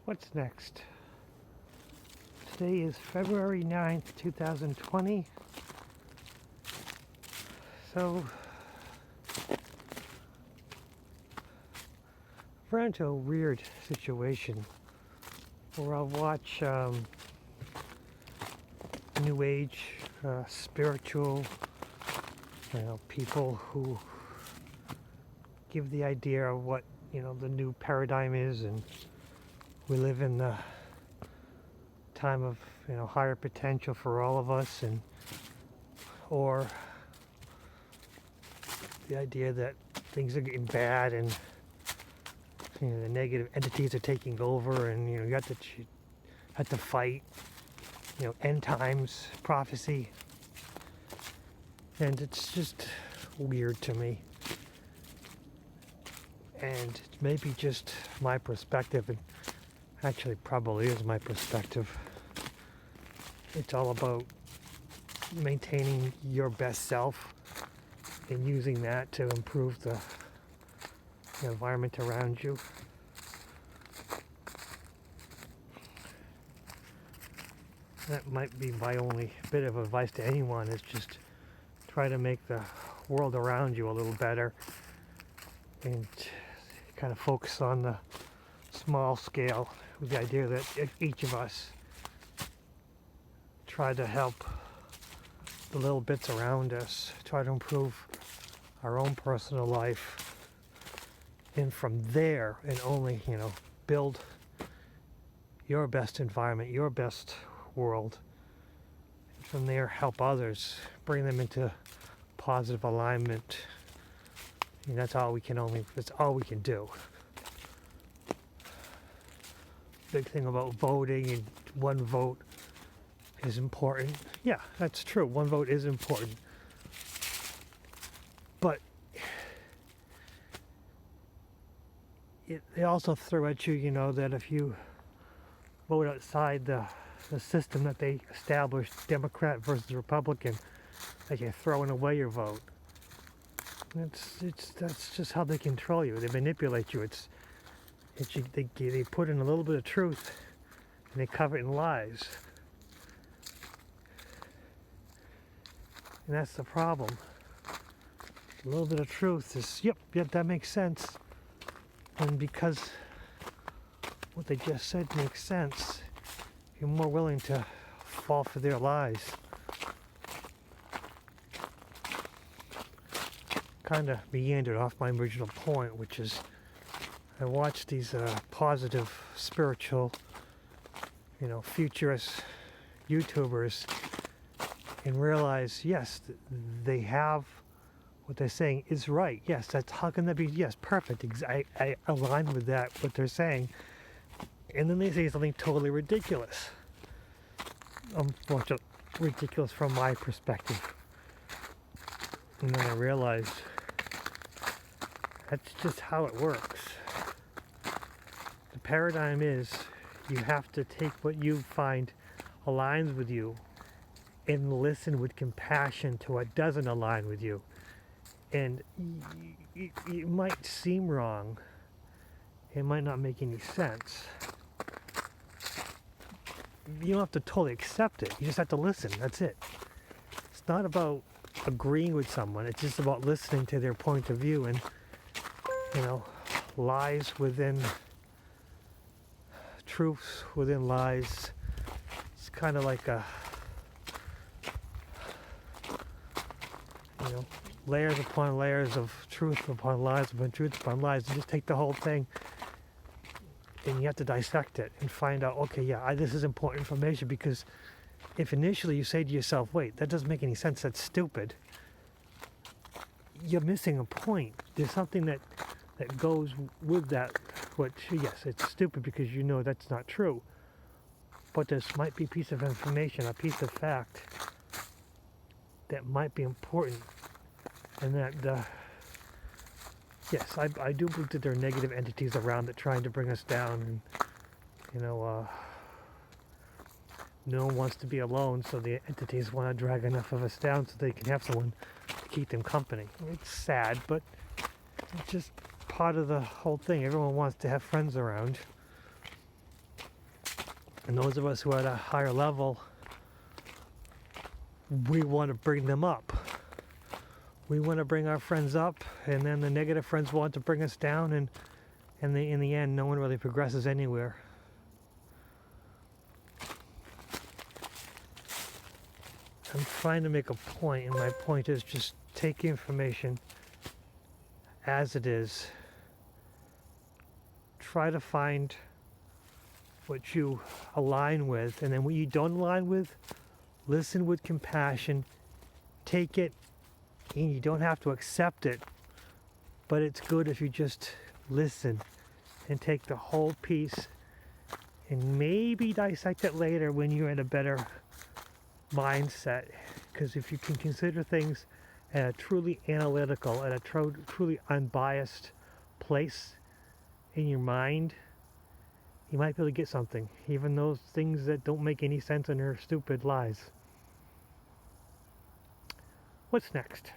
What's next? Today is February 9th, 2020. So, I've run into a weird situation where I'll watch New Age, spiritual, people who give the idea of what, the new paradigm is, and we live in the time of, higher potential for all of us, or the idea that things are getting bad and the negative entities are taking over, and you have to fight, end times prophecy, and it's just weird to me. And it's maybe just my perspective, and actually probably is my perspective. It's all about maintaining your best self and using that to improve the environment around you. That might be my only bit of advice to anyone, is just try to make the world around you a little better, and kind of focus on the small scale, with the idea that if each of us try to help the little bits around us, try to improve our own personal life, and from there, and only, build your best environment, your best world, and from there help others, bring them into positive alignment. That's all we can do. Big thing about voting, and one vote is important. Yeah, that's true. One vote is important. But they also throw at you, that if you vote outside the system that they established, Democrat versus Republican, that you're throwing away your vote. That's just how they control you. They manipulate you. They put in a little bit of truth, and they cover it in lies. And that's the problem. A little bit of truth is, yep, that makes sense. And because what they just said makes sense, you're more willing to fall for their lies. Kind of meandered off my original point, which is I watch these positive, spiritual, futurist YouTubers, and realize, yes, they have what they're saying is right. Yes, that's, how can that be? Yes, perfect. I align with that, what they're saying. And then they say something totally ridiculous. Unfortunately, ridiculous from my perspective. And then I realized that's just how it works. The paradigm is you have to take what you find aligns with you and listen with compassion to what doesn't align with you. And it might seem wrong. It might not make any sense. You don't have to totally accept it. You just have to listen. That's it. It's not about agreeing with someone. It's just about listening to their point of view, and lies within truths within lies. It's kind of like layers upon layers of truth upon lies upon truth upon lies. You just take the whole thing, and you have to dissect it and find out, okay, this is important information, because if initially you say to yourself, wait, that doesn't make any sense, that's stupid, you're missing a point. There's something that goes with that, which, yes, it's stupid because that's not true. But this might be a piece of information, a piece of fact that might be important. And that, yes, I do believe that there are negative entities around that trying to bring us down. And, no one wants to be alone, so the entities want to drag enough of us down so they can have someone to keep them company. It's sad, but it's just part of the whole thing. Everyone wants to have friends around. And those of us who are at a higher level, we want to bring them up. We want to bring our friends up, and then the negative friends want to bring us down, and in the end, no one really progresses anywhere. I'm trying to make a point, and my point is just take information as it is. Try to find what you align with, and then what you don't align with, listen with compassion, take it, and you don't have to accept it, but it's good if you just listen and take the whole piece and maybe dissect it later when you're in a better mindset. Because if you can consider things at a truly analytical and a truly unbiased place in your mind, you might be able to get something, even those things that don't make any sense and are stupid lies. What's next?